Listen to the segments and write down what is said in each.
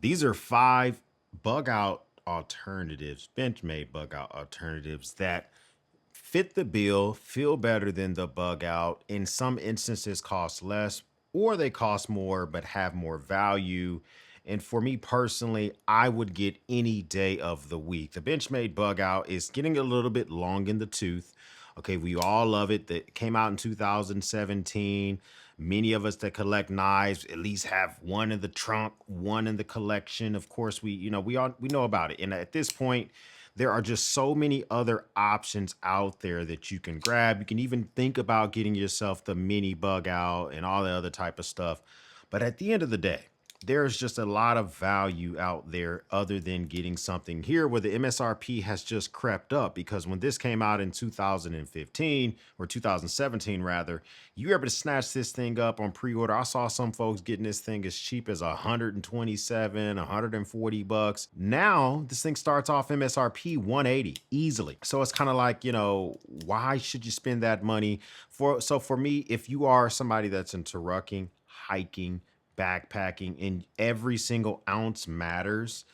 These are 5 bug out alternatives, Benchmade bug out alternatives that fit the bill, feel better than the bug out, in some instances cost less, or they cost more but have more value. And for me personally, I would get any day of the week. The Benchmade bug out is getting a little bit long in the tooth. Okay, we all love it. That came out in 2017. Many of us that collect knives at least have one in the trunk, one in the collection. Of course, we know about it. And at this point, there are just so many other options out there that you can grab. You can even think about getting yourself the mini bug out and all the other type of stuff. But at the end of the day, there's just a lot of value out there other than getting something here where the MSRP has just crept up, because when this came out in 2015 or 2017 rather, you were able to snatch this thing up on pre-order. I saw some folks getting this thing as cheap as 127, 140 bucks. Now this thing starts off MSRP 180 easily. So it's kind of like, why should you spend that money for me, if you are somebody that's into rucking, hiking, backpacking, and every single ounce matters,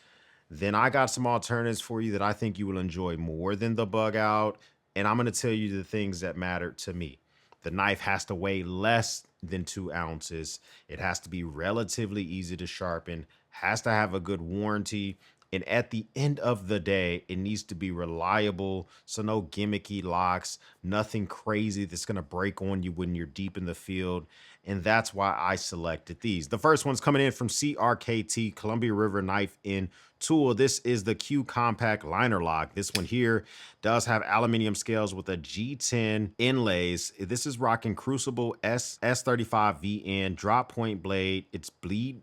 then I got some alternatives for you that I think you will enjoy more than the bug out. And I'm going to tell you the things that matter to me. The knife has to weigh less than 2 ounces. It has to be relatively easy to sharpen, has to have a good warranty. And at the end of the day, it needs to be reliable. So no gimmicky locks, nothing crazy that's going to break on you when you're deep in the field. And that's why I selected these. The first one's coming in from CRKT, Columbia River Knife and Tool. This is the Q Compact Liner Lock. This one here does have aluminum scales with a G10 inlays. This is rocking Crucible S35 VN drop point blade. It's bead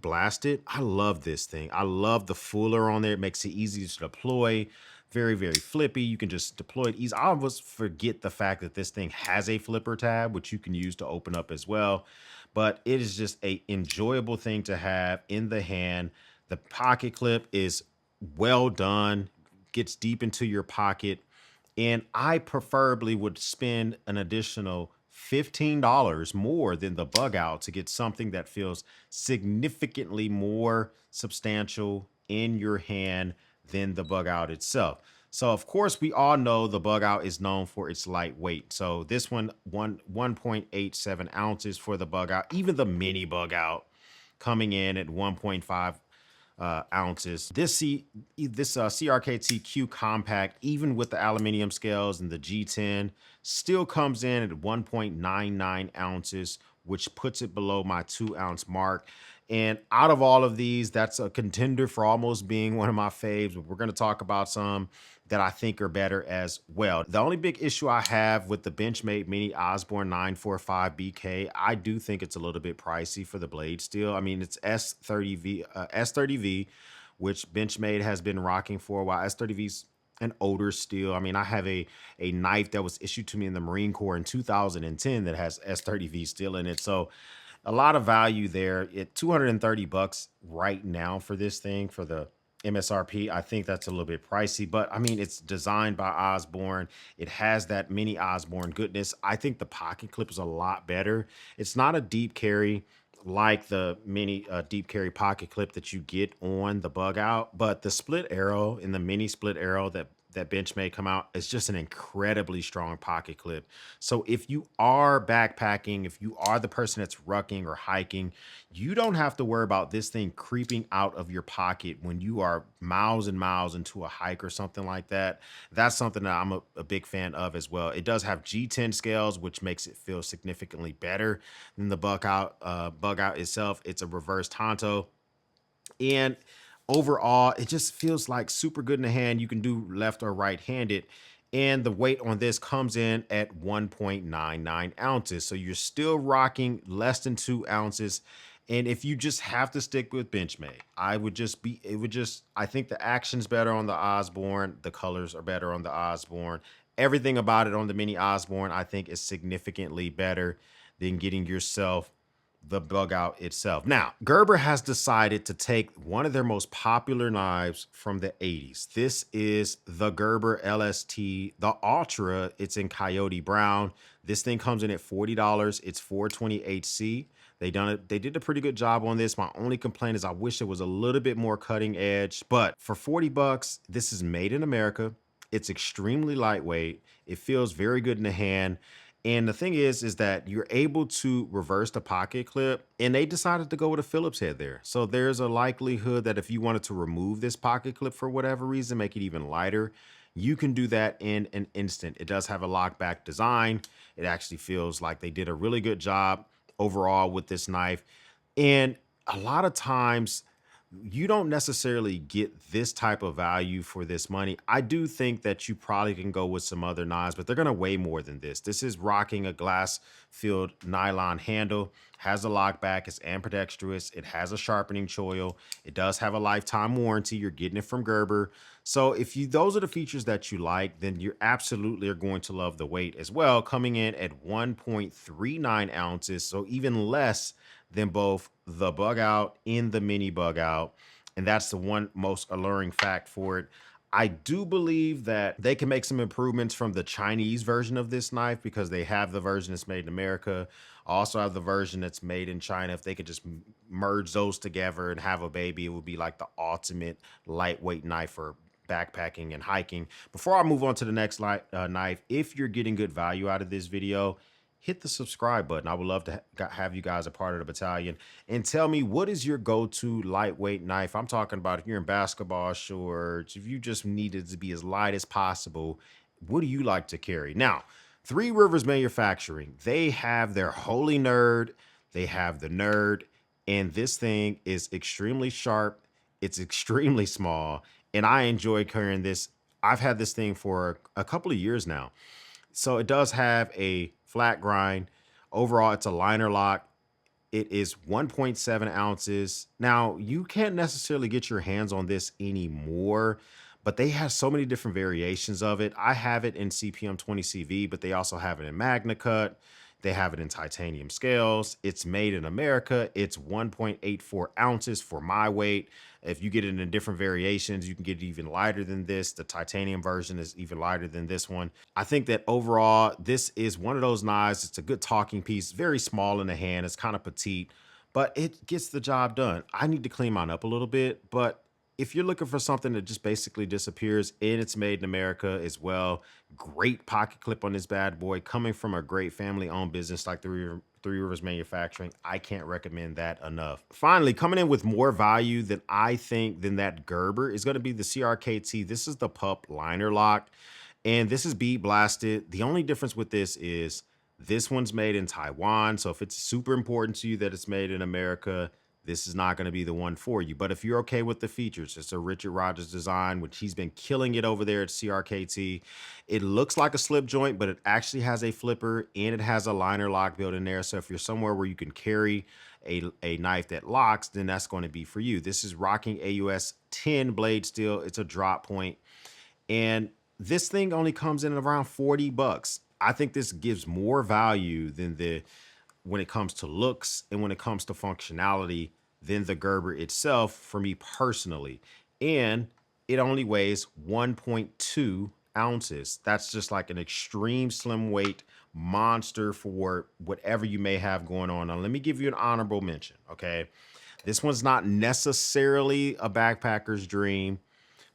blasted. I love this thing. I love the fuller on there. It makes it easy to deploy. Very, very flippy. You can just deploy it easy. I always forget the fact that this thing has a flipper tab, which you can use to open up as well. But it is just a enjoyable thing to have in the hand. The pocket clip is well done, gets deep into your pocket. And I preferably would spend an additional $15 more than the bug out to get something that feels significantly more substantial in your hand than the bug out itself. So of course we all know the bug out is known for its lightweight. So this 1.87 ounces for the bug out, even the mini bug out coming in at 1.5 ounces. This CRKTQ Compact, even with the aluminum scales and the G10, still comes in at 1.99 ounces, which puts it below my 2 ounce mark. And out of all of these, that's a contender for almost being one of my faves. But we're going to talk about some that I think are better as well. The only big issue I have with the Benchmade Mini Osborne 945 BK, I do think it's a little bit pricey for the blade steel. I mean, it's S30V, which Benchmade has been rocking for a while. S30V's an older steel. I mean, I have a knife that was issued to me in the Marine Corps in 2010 that has S30V steel in it. So a lot of value there. At 230 bucks right now for this thing, for the MSRP, I think that's a little bit pricey, but I mean, it's designed by Osborne. It has that mini Osborne goodness. I think the pocket clip is a lot better. It's not a deep carry like the mini deep carry pocket clip that you get on the bug out, but the split arrow and the mini split arrow that Benchmade come out is just an incredibly strong pocket clip. So if you are backpacking, if you are the person that's rucking or hiking, you don't have to worry about this thing creeping out of your pocket when you are miles and miles into a hike or something like that. That's something that I'm a big fan of as well. It does have G10 scales, which makes it feel significantly better than the bug out itself. It's a reverse Tonto. And overall, it just feels like super good in the hand. You can do left or right handed. And the weight on this comes in at 1.99 ounces. So you're still rocking less than 2 ounces. And if you just have to stick with Benchmade, I think the action's better on the Osborne. The colors are better on the Osborne. Everything about it on the mini Osborne, I think, is significantly better than getting yourself the bug out itself. Now, Gerber has decided to take one of their most popular knives from the 80s. This is the Gerber LST, the Ultra. It's in Coyote Brown. This thing comes in at $40. It's 428C. They did a pretty good job on this. My only complaint is I wish it was a little bit more cutting edge, but for 40 bucks, this is made in America. It's extremely lightweight. It feels very good in the hand. And the thing is that you're able to reverse the pocket clip, and they decided to go with a Phillips head there. So there's a likelihood that if you wanted to remove this pocket clip for whatever reason, make it even lighter, you can do that in an instant. It does have a lockback design. It actually feels like they did a really good job overall with this knife. And a lot of times you don't necessarily get this type of value for this money. I do think that you probably can go with some other knives, but they're going to weigh more than this. This is rocking a glass filled nylon handle, has a lockback, it's ambidextrous, it has a sharpening choil, it does have a lifetime warranty. You're getting it from Gerber. So if you those are the features that you like, then you absolutely are going to love the weight as well, coming in at 1.39 ounces, so even less than both the Bugout and the mini Bugout. And that's the one most alluring fact for it. I do believe that they can make some improvements from the Chinese version of this knife, because they have the version that's made in America, also have the version that's made in China. If they could just merge those together and have a baby, it would be like the ultimate lightweight knife for backpacking and hiking. Before I move on to the next knife, if you're getting good value out of this video, hit the subscribe button. I would love to have you guys a part of the battalion, and tell me, what is your go-to lightweight knife? I'm talking about if you're in basketball shorts, if you just need it to be as light as possible, what do you like to carry? Now, Three Rivers Manufacturing, they have their Holy Nerd, they have the Nerd, and this thing is extremely sharp. It's extremely small, and I enjoy carrying this. I've had this thing for a couple of years now. So it does have a flat grind. Overall, it's a liner lock. It is 1.7 ounces. Now, you can't necessarily get your hands on this anymore, but they have so many different variations of it. I have it in CPM 20CV, but they also have it in Magna Cut. They have it in titanium scales. It's made in America. It's 1.84 ounces for my weight. If you get it in different variations, you can get it even lighter than this. The titanium version is even lighter than this one. I think that overall, this is one of those knives. It's a good talking piece, very small in the hand. It's kind of petite, but it gets the job done. I need to clean mine up a little bit, but if you're looking for something that just basically disappears, and it's made in America as well, great pocket clip on this bad boy, coming from a great family-owned business like Three Rivers Manufacturing, I can't recommend that enough. Finally, coming in with more value than I think than that Gerber is going to be the CRKT. This is the pup liner lock, and this is bead blasted. The only difference with this is this one's made in Taiwan. So if it's super important to you that it's made in America, this is not going to be the one for you. But if you're okay with the features, it's a Richard Rogers design, which he's been killing it over there at CRKT. It looks like a slip joint, but it actually has a flipper, and it has a liner lock built in there. So if you're somewhere where you can carry a knife that locks, then that's going to be for you. This is rocking AUS 10 blade steel. It's a drop point, and this thing only comes in around 40 bucks. I think this gives more value than when it comes to looks and when it comes to functionality than the Gerber itself for me personally. And it only weighs 1.2 ounces. That's just like an extreme slim weight monster for whatever you may have going on. Now, let me give you an honorable mention, okay? This one's not necessarily a backpacker's dream,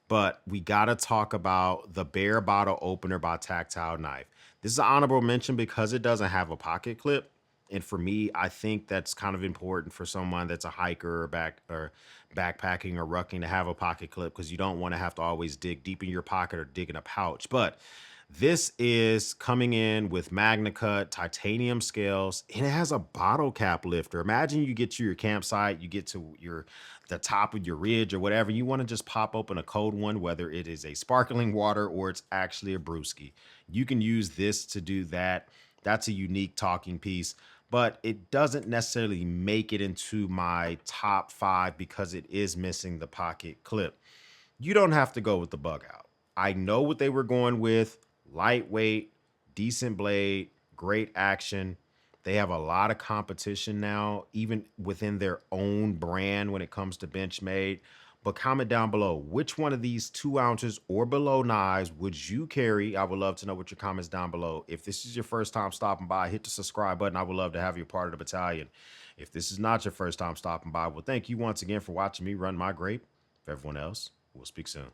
but we got to talk about the Bear Bottle Opener by Tactile Knife. This is an honorable mention because it doesn't have a pocket clip. And for me, I think that's kind of important for someone that's a hiker or backpacking or rucking to have a pocket clip, because you don't want to have to always dig deep in your pocket or dig in a pouch. But this is coming in with Magna Cut, titanium scales, and it has a bottle cap lifter. Imagine you get to your campsite, you get to the top of your ridge or whatever, you want to just pop open a cold one, whether it is a sparkling water or it's actually a brewski. You can use this to do that. That's a unique talking piece, but it doesn't necessarily make it into my top 5 because it is missing the pocket clip. You don't have to go with the Bugout. I know what they were going with: lightweight, decent blade, great action. They have a lot of competition now, even within their own brand when it comes to Benchmade. But comment down below, which one of these 2 ounces or below knives would you carry? I would love to know what your comments down below. If this is your first time stopping by, hit the subscribe button. I would love to have you a part of the battalion. If this is not your first time stopping by, well, thank you once again for watching me run my grape. For everyone else, we'll speak soon.